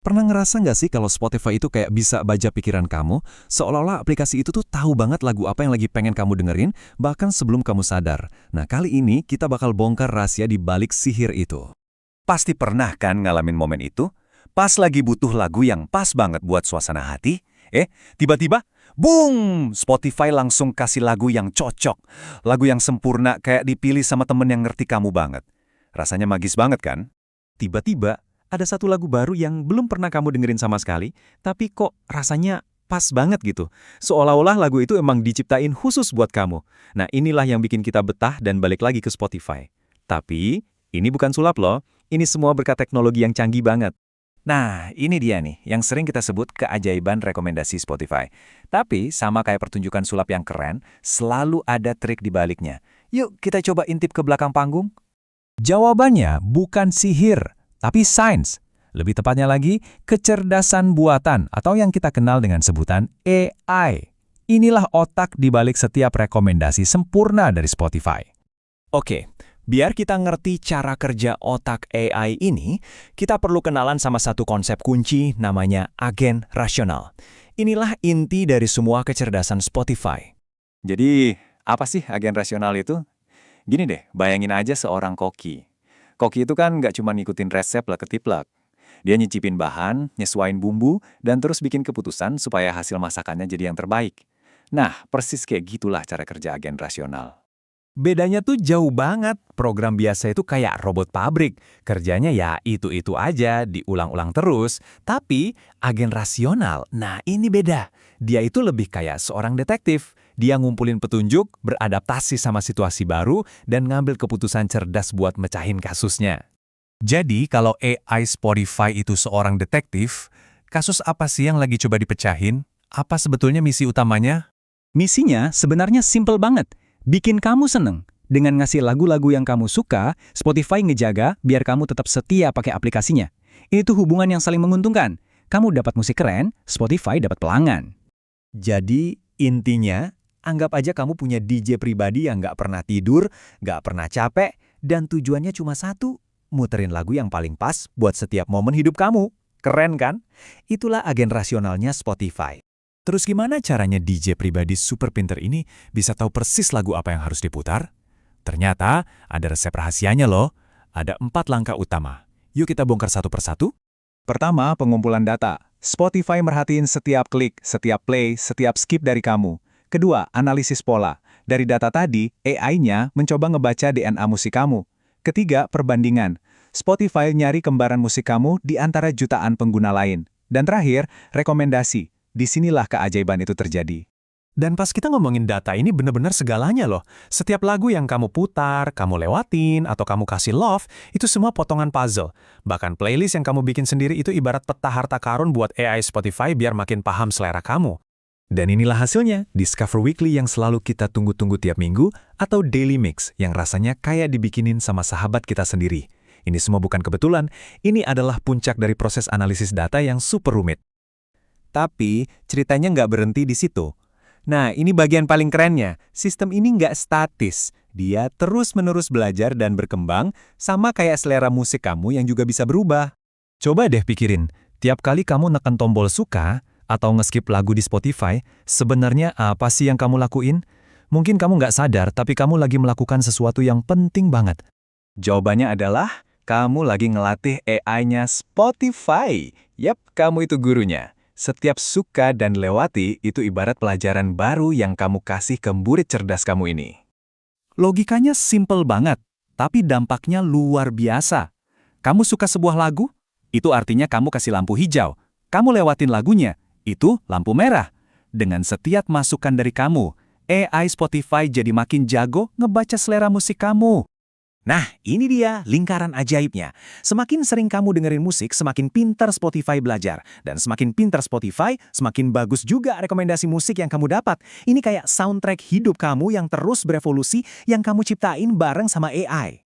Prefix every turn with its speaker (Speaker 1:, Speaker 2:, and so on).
Speaker 1: Pernah ngerasa nggak sih kalau Spotify itu kayak bisa baca pikiran kamu, seolah-olah aplikasi itu tuh tahu banget lagu apa yang lagi pengen kamu dengerin, bahkan sebelum kamu sadar. Nah, kali ini kita bakal bongkar rahasia di balik sihir itu.
Speaker 2: Pasti pernah kan ngalamin momen itu? Pas lagi butuh lagu yang pas banget buat suasana hati, tiba-tiba, boom! Spotify langsung kasih lagu yang cocok. Lagu yang sempurna kayak dipilih sama temen yang ngerti kamu banget. Rasanya magis banget kan?
Speaker 3: Tiba-tiba, ada satu lagu baru yang belum pernah kamu dengerin sama sekali, tapi kok rasanya pas banget gitu. Seolah-olah lagu itu emang diciptain khusus buat kamu. Nah, inilah yang bikin kita betah dan balik lagi ke Spotify. Tapi, ini bukan sulap loh. Ini semua berkat teknologi yang canggih banget.
Speaker 2: Nah, ini dia nih, yang sering kita sebut keajaiban rekomendasi Spotify. Tapi, sama kayak pertunjukan sulap yang keren, selalu ada trik di baliknya. Yuk, kita coba intip ke belakang panggung.
Speaker 4: Jawabannya bukan sihir, tapi sains. Lebih tepatnya lagi, kecerdasan buatan atau yang kita kenal dengan sebutan AI. Inilah otak di balik setiap rekomendasi sempurna dari Spotify.
Speaker 3: Oke, biar kita ngerti cara kerja otak AI ini, kita perlu kenalan sama satu konsep kunci namanya agen rasional. Inilah inti dari semua kecerdasan Spotify.
Speaker 2: Jadi, apa sih agen rasional itu? Gini deh, bayangin aja seorang koki. Koki itu kan nggak cuma ngikutin resep lah ketiplak. Dia nyicipin bahan, nyesuain bumbu, dan terus bikin keputusan supaya hasil masakannya jadi yang terbaik. Nah, persis kayak gitulah cara kerja agen rasional.
Speaker 4: Bedanya tuh jauh banget. Program biasa itu kayak robot pabrik. Kerjanya ya itu-itu aja, diulang-ulang terus. Tapi agen rasional, nah ini beda. Dia itu lebih kayak seorang detektif. Dia ngumpulin petunjuk, beradaptasi sama situasi baru, dan ngambil keputusan cerdas buat mecahin kasusnya. Jadi kalau AI Spotify itu seorang detektif, kasus apa sih yang lagi coba dipecahin? Apa sebetulnya misi utamanya?
Speaker 5: Misinya sebenarnya simple banget. Bikin kamu seneng. Dengan ngasih lagu-lagu yang kamu suka, Spotify ngejaga biar kamu tetap setia pakai aplikasinya. Ini tuh hubungan yang saling menguntungkan. Kamu dapat musik keren, Spotify dapat pelanggan.
Speaker 3: Jadi, intinya, anggap aja kamu punya DJ pribadi yang nggak pernah tidur, nggak pernah capek, dan tujuannya cuma satu, muterin lagu yang paling pas buat setiap momen hidup kamu. Keren kan? Itulah agen rasionalnya Spotify. Terus gimana caranya DJ pribadi super pinter ini bisa tahu persis lagu apa yang harus diputar? Ternyata ada resep rahasianya loh. Ada 4 langkah utama. Yuk kita bongkar satu persatu.
Speaker 6: Pertama, pengumpulan data. Spotify merhatiin setiap klik, setiap play, setiap skip dari kamu. Kedua, analisis pola. Dari data tadi, AI-nya mencoba ngebaca DNA musik kamu. Ketiga, perbandingan. Spotify nyari kembaran musik kamu di antara jutaan pengguna lain. Dan terakhir, rekomendasi. Disinilah keajaiban itu terjadi.
Speaker 4: Dan pas kita ngomongin data ini bener-bener segalanya loh. Setiap lagu yang kamu putar, kamu lewatin, atau kamu kasih love, itu semua potongan puzzle. Bahkan playlist yang kamu bikin sendiri itu ibarat peta harta karun buat AI Spotify biar makin paham selera kamu. Dan inilah hasilnya, Discover Weekly yang selalu kita tunggu-tunggu tiap minggu, atau Daily Mix yang rasanya kayak dibikinin sama sahabat kita sendiri. Ini semua bukan kebetulan, ini adalah puncak dari proses analisis data yang super rumit.
Speaker 3: Tapi, ceritanya nggak berhenti di situ. Nah, ini bagian paling kerennya. Sistem ini nggak statis. Dia terus-menerus belajar dan berkembang, sama kayak selera musik kamu yang juga bisa berubah.
Speaker 4: Coba deh pikirin, tiap kali kamu neken tombol suka, atau nge-skip lagu di Spotify, sebenarnya apa sih yang kamu lakuin? Mungkin kamu nggak sadar, tapi kamu lagi melakukan sesuatu yang penting banget.
Speaker 6: Jawabannya adalah, kamu lagi ngelatih AI-nya Spotify. Yap, kamu itu gurunya. Setiap suka dan lewati itu ibarat pelajaran baru yang kamu kasih ke murid cerdas kamu ini.
Speaker 5: Logikanya simple banget, tapi dampaknya luar biasa. Kamu suka sebuah lagu? Itu artinya kamu kasih lampu hijau. Kamu lewatin lagunya, itu lampu merah. Dengan setiap masukan dari kamu, AI Spotify jadi makin jago ngebaca selera musik kamu.
Speaker 3: Nah, ini dia lingkaran ajaibnya. Semakin sering kamu dengerin musik, semakin pintar Spotify belajar. Dan semakin pintar Spotify, semakin bagus juga rekomendasi musik yang kamu dapat. Ini kayak soundtrack hidup kamu yang terus berevolusi yang kamu ciptain bareng sama AI.